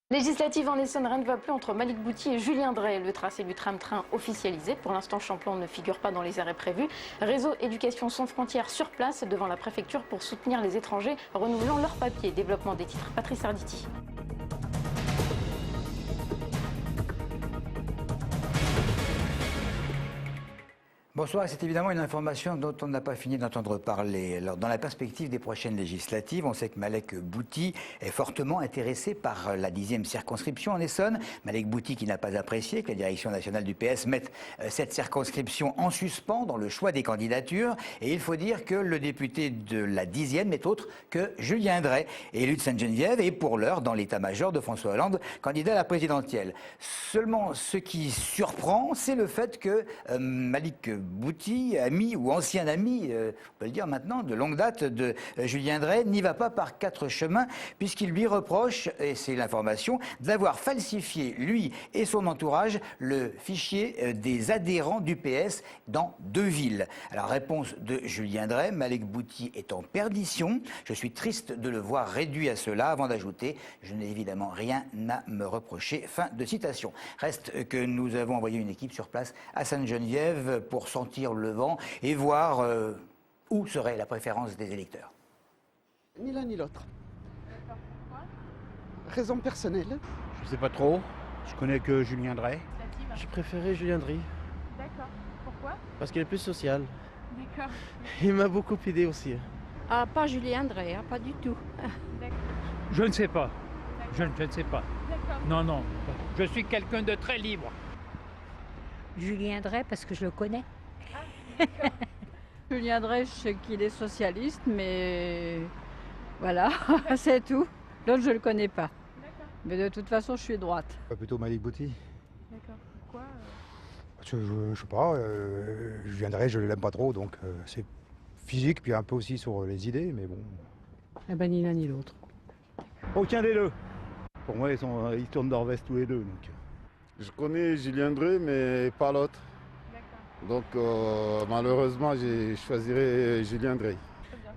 Législative en Essonne, rien ne va plus entre Malik Bouty et Julien Drey. Le tracé du tram-train officialisé. Pour l'instant, Champlain ne figure pas dans les arrêts prévus. Réseau Éducation sans frontières sur place devant la préfecture pour soutenir les étrangers renouvelant leurs papiers. Développement des titres, Patrice Arditi. Bonsoir, c'est évidemment une information dont on n'a pas fini d'entendre parler. Alors, dans la perspective des prochaines législatives, on sait que Malik Bouty est fortement intéressé par la 10e circonscription en Essonne. Malik Bouty qui n'a pas apprécié que la direction nationale du PS mette cette circonscription en suspens dans le choix des candidatures. Et il faut dire que le député de la 10e n'est autre que Julien Drey, élu de Sainte-Geneviève et pour l'heure dans l'état-major de François Hollande, candidat à la présidentielle. Seulement, ce qui surprend, c'est le fait que Malik Bouty, ami ou ancien ami, on peut le dire maintenant, de longue date de Julien Drey, n'y va pas par quatre chemins, puisqu'il lui reproche, et c'est l'information, d'avoir falsifié, lui et son entourage, le fichier des adhérents du PS dans 2 villes. Alors, réponse de Julien Drey, Malik Bouty est en perdition. Je suis triste de le voir réduit à cela, avant d'ajouter, je n'ai évidemment rien à me reprocher. Fin de citation. Reste que nous avons envoyé une équipe sur place à Sainte-Geneviève pour sentir le vent et voir où serait la préférence des électeurs. Ni l'un ni l'autre. Raison personnelle. Je sais pas trop. Je connais que Julien Drey. Je préférais Julien Drey. D'accord. Pourquoi? Parce qu'il est plus social. D'accord. Il m'a beaucoup aidé aussi. Ah, pas Julien Drey, hein, pas du tout. D'accord. Je ne sais pas. Je ne sais pas. D'accord. Non, non. Je suis quelqu'un de très libre. Julien Drey parce que je le connais. Julien Drey, je sais qu'il est socialiste, mais voilà, c'est tout. L'autre, je ne le connais pas. D'accord. Mais de toute façon, je suis droite. Plutôt Malik Bouty. D'accord. Pourquoi? Je sais pas. Julien Drey, je l'aime pas trop, donc c'est physique, puis un peu aussi sur les idées, mais bon. Eh ben, ni l'un ni l'autre. Aucun des deux. Pour moi, ils tournent d'Orvest tous les deux. Donc. Je connais Julien Drey, mais pas l'autre. Donc malheureusement, je choisirai Julien Drey.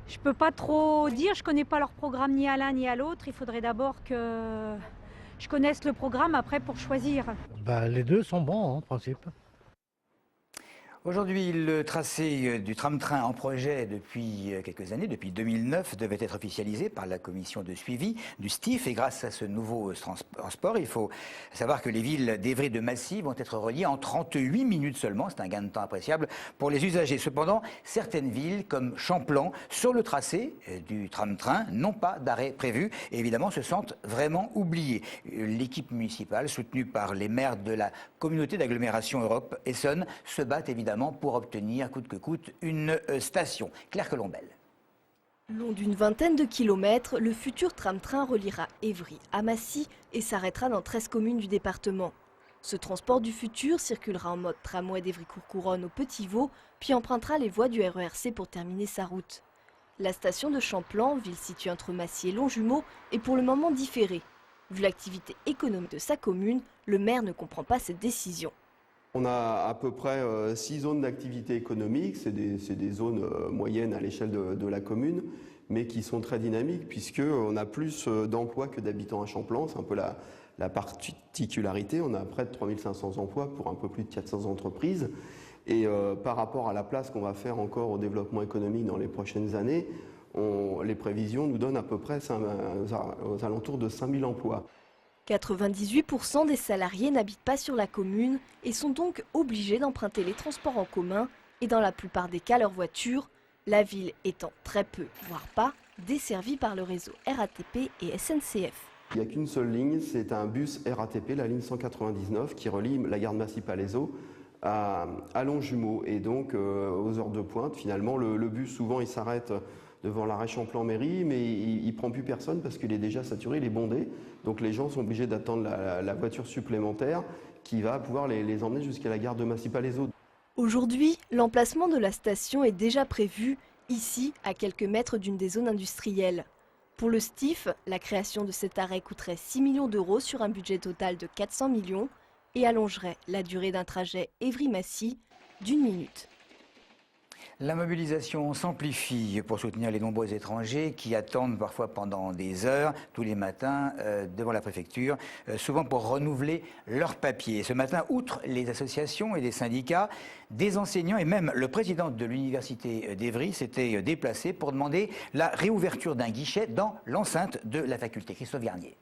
Je peux pas trop dire, je connais pas leur programme ni à l'un ni à l'autre. Il faudrait d'abord que je connaisse le programme après pour choisir. Les deux sont bons en principe. Aujourd'hui, le tracé du tram-train en projet depuis quelques années, depuis 2009, devait être officialisé par la commission de suivi du STIF. Et grâce à ce nouveau transport, il faut savoir que les villes d'Évry et de Massy vont être reliées en 38 minutes seulement. C'est un gain de temps appréciable pour les usagers. Cependant, certaines villes, comme Champlain, sur le tracé du tram-train, n'ont pas d'arrêt prévu et évidemment se sentent vraiment oubliées. L'équipe municipale, soutenue par les maires de la communauté d'agglomération Europe Essonne, se bat évidemment pour obtenir, coûte que coûte, une station. Claire Colombel. Long d'une vingtaine de kilomètres, le futur tram-train reliera Évry à Massy et s'arrêtera dans 13 communes du département. Ce transport du futur circulera en mode tramway d'Évry-Courcouronnes au Petit-Vau, puis empruntera les voies du RERC pour terminer sa route. La station de Champlain, ville située entre Massy et Longjumeau, est pour le moment différée. Vu l'activité économique de sa commune, le maire ne comprend pas cette décision. On a à peu près 6 zones d'activité économique, c'est des zones moyennes à l'échelle de la commune, mais qui sont très dynamiques puisqu'on a plus d'emplois que d'habitants à Champlain, c'est un peu la particularité, on a près de 3500 emplois pour un peu plus de 400 entreprises. Et par rapport à la place qu'on va faire encore au développement économique dans les prochaines années, les prévisions nous donnent à peu près aux alentours de 5000 emplois. 98% des salariés n'habitent pas sur la commune et sont donc obligés d'emprunter les transports en commun et dans la plupart des cas leur voiture, la ville étant très peu, voire pas, desservie par le réseau RATP et SNCF. Il n'y a qu'une seule ligne, c'est un bus RATP, la ligne 199, qui relie la gare de Massy-Palaiseau à Longjumeau. Et donc aux heures de pointe, finalement, le bus souvent il s'arrête devant l'arrêt Champlain-Mairie, mais il ne prend plus personne parce qu'il est déjà saturé, il est bondé. Donc les gens sont obligés d'attendre la voiture supplémentaire qui va pouvoir les emmener jusqu'à la gare de Massy-Palaiseau. Aujourd'hui, l'emplacement de la station est déjà prévu, ici, à quelques mètres d'une des zones industrielles. Pour le STIF, la création de cet arrêt coûterait 6 millions d'euros sur un budget total de 400 millions et allongerait la durée d'un trajet Évry-Massy d'1 minute. La mobilisation s'amplifie pour soutenir les nombreux étrangers qui attendent parfois pendant des heures, tous les matins, devant la préfecture, souvent pour renouveler leurs papiers. Ce matin, outre les associations et les syndicats, des enseignants et même le président de l'université d'Evry s'étaient déplacés pour demander la réouverture d'un guichet dans l'enceinte de la faculté. Christophe Garnier.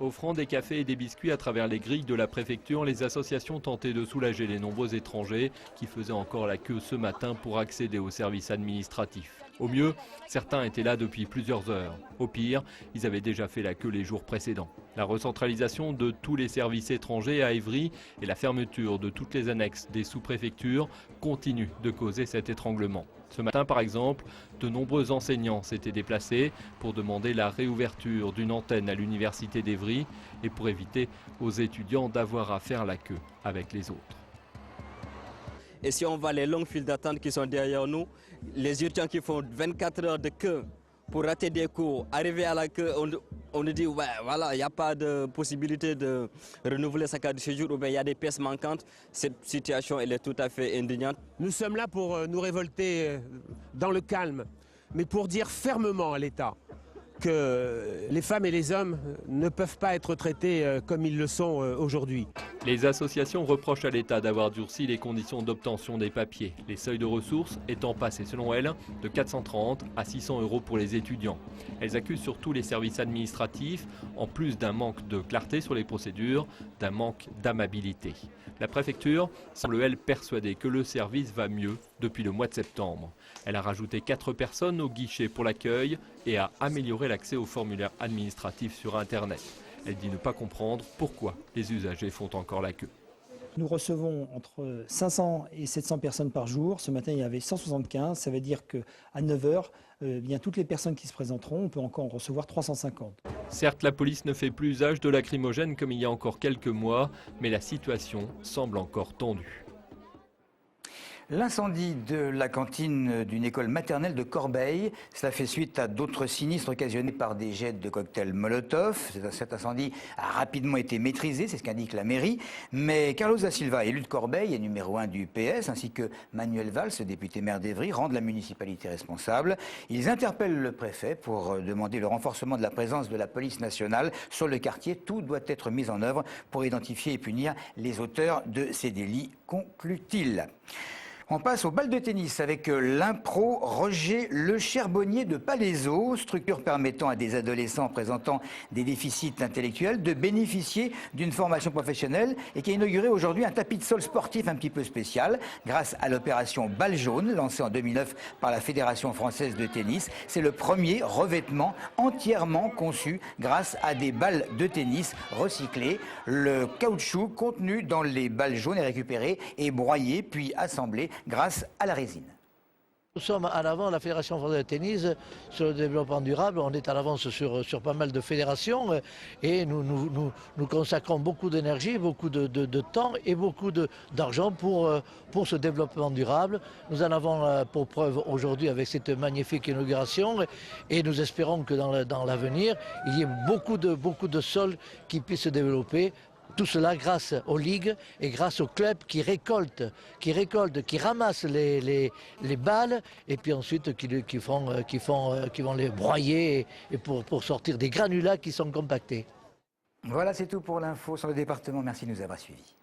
Offrant des cafés et des biscuits à travers les grilles de la préfecture, les associations tentaient de soulager les nombreux étrangers qui faisaient encore la queue ce matin pour accéder aux services administratifs. Au mieux, certains étaient là depuis plusieurs heures. Au pire, ils avaient déjà fait la queue les jours précédents. La recentralisation de tous les services étrangers à Évry et la fermeture de toutes les annexes des sous-préfectures continuent de causer cet étranglement. Ce matin, par exemple, de nombreux enseignants s'étaient déplacés pour demander la réouverture d'une antenne à l'université d'Evry et pour éviter aux étudiants d'avoir à faire la queue avec les autres. Et si on voit les longues files d'attente qui sont derrière nous, les étudiants qui font 24 heures de queue pour rater des cours, arriver à la queue, on nous dit ouais, voilà, il n'y a pas de possibilité de renouveler sa carte de séjour ou bien il y a des pièces manquantes. Cette situation elle est tout à fait indignante. Nous sommes là pour nous révolter dans le calme, mais pour dire fermement à l'État que les femmes et les hommes ne peuvent pas être traités comme ils le sont aujourd'hui. Les associations reprochent à l'État d'avoir durci les conditions d'obtention des papiers, les seuils de ressources étant passés selon elles de 430 à 600 € pour les étudiants. Elles accusent surtout les services administratifs, en plus d'un manque de clarté sur les procédures, d'un manque d'amabilité. La préfecture semble, elle, persuadée que le service va mieux depuis le mois de septembre. Elle a rajouté 4 personnes au guichet pour l'accueil et a amélioré l'accès aux formulaires administratifs sur Internet. Elle dit ne pas comprendre pourquoi les usagers font encore la queue. Nous recevons entre 500 et 700 personnes par jour. Ce matin, il y avait 175. Ça veut dire qu'à 9 h, bien toutes les personnes qui se présenteront, on peut encore en recevoir 350. Certes, la police ne fait plus usage de lacrymogènes comme il y a encore quelques mois, mais la situation semble encore tendue. L'incendie de la cantine d'une école maternelle de Corbeil, cela fait suite à d'autres sinistres occasionnés par des jets de cocktails Molotov. Cet incendie a rapidement été maîtrisé, c'est ce qu'indique la mairie. Mais Carlos da Silva, élu de Corbeil et numéro 1 du PS, ainsi que Manuel Valls, député maire d'Evry, rendent la municipalité responsable. Ils interpellent le préfet pour demander le renforcement de la présence de la police nationale sur le quartier. Tout doit être mis en œuvre pour identifier et punir les auteurs de ces délits, conclut-il. On passe au bal de tennis avec l'impro Roger Le Charbonnier de Palaiseau, structure permettant à des adolescents présentant des déficits intellectuels de bénéficier d'une formation professionnelle et qui a inauguré aujourd'hui un tapis de sol sportif un petit peu spécial grâce à l'opération Balle jaune lancée en 2009 par la Fédération française de tennis. C'est le premier revêtement entièrement conçu grâce à des balles de tennis recyclées. Le caoutchouc contenu dans les balles jaunes est récupéré et broyé puis assemblé grâce à la résine. Nous sommes en avant, la Fédération française de tennis, sur le développement durable. On est en avance sur pas mal de fédérations et nous consacrons beaucoup d'énergie, beaucoup de temps et beaucoup d'argent pour ce développement durable. Nous en avons pour preuve aujourd'hui avec cette magnifique inauguration et nous espérons que dans l'avenir, il y ait beaucoup de sols qui puissent se développer. Tout cela grâce aux ligues et grâce aux clubs qui récoltent, qui ramassent les balles et puis ensuite qui vont les broyer et pour sortir des granulats qui sont compactés. Voilà, c'est tout pour l'info sur le département. Merci de nous avoir suivis.